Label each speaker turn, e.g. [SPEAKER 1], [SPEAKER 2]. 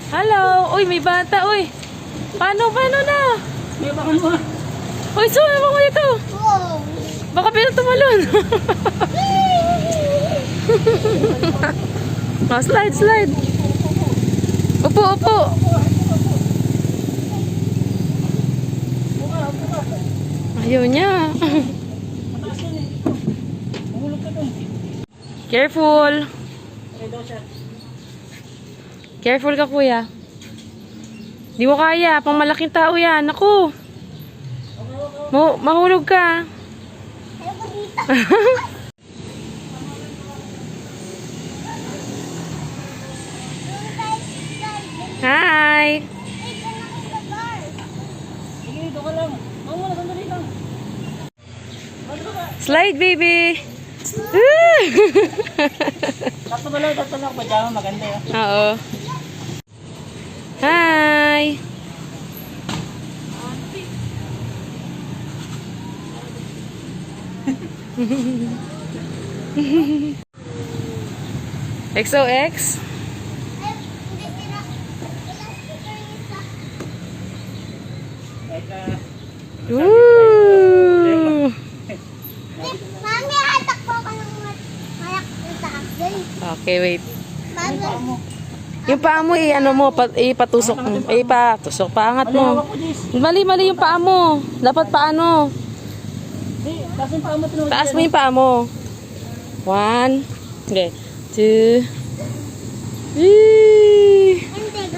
[SPEAKER 1] Hello! Uy, may bata, uy! Paano na?
[SPEAKER 2] May bakan mo.
[SPEAKER 1] Uy, sumama ko dito!
[SPEAKER 3] Wow.
[SPEAKER 1] Baka pinatumalon! Oh, slide! Upo! Ayaw niya.
[SPEAKER 2] Mataas yun eh. Mahulog ka dun.
[SPEAKER 1] Careful!
[SPEAKER 2] Okay daw siya.
[SPEAKER 1] Careful ka, kuya. Di mo kaya, pang malaking tao yan. Naku! Mahulog ka.
[SPEAKER 3] Ayoko dito.
[SPEAKER 1] Hi!
[SPEAKER 2] Sige, dito ka lang. Mama, sandali lang.
[SPEAKER 1] Slide, baby!
[SPEAKER 2] Tatlo ba lang pajama, maganda yun.
[SPEAKER 1] Oo. Hi! XOX? Woo!
[SPEAKER 3] Mami, hatak po ka ng malak sa akin.
[SPEAKER 1] Okay, wait.
[SPEAKER 3] Mami,
[SPEAKER 1] Yung paa mo, ipatusok mo. Ipatusok, paangat
[SPEAKER 2] Mali,
[SPEAKER 1] mo.
[SPEAKER 2] hawak ko, Jis.
[SPEAKER 1] Mali yung paa mo. Dapat paano?
[SPEAKER 2] Hindi, taas yung paa mo. Tinuod
[SPEAKER 1] Taas
[SPEAKER 2] yan.
[SPEAKER 1] mo yung paa mo. 1, okay, 2, 3.
[SPEAKER 3] hindi,